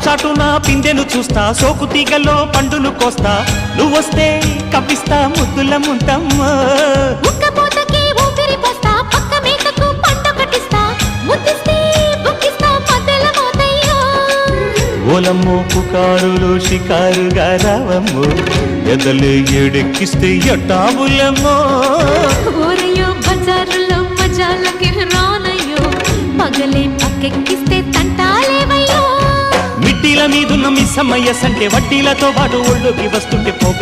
చాటున పిందెను చూస్తా, సోకు తీగల్లో పండును కోస్తా, నువ్వొస్తే కప్పిస్తా ముద్దుల ముంతమ్మ. ఉక్కపోతకి ఊపిరి పోస్తా, పక్క మేకకు పంట కట్టిస్తా, ముద్దిస్తే బుక్కిస్తా మధ్యల మోతయ్యో. ఓలమ్మో పుకారులు షికారుగా రావమ్మో, ఎదలు ఎడెక్కిస్తే ఎట్టాబులమ్మో. ఊరయ్యో బజారులో మజాలకి రానయ్యో, పగలే పక్కెక్కిస్తే తంటాలేవయ్యో. మిట్టిల మీదున్న మిస్సమ్మయ్య సంటే వడ్డీలతో పాటు ఒళ్ళోకి వస్తుంటే పొగ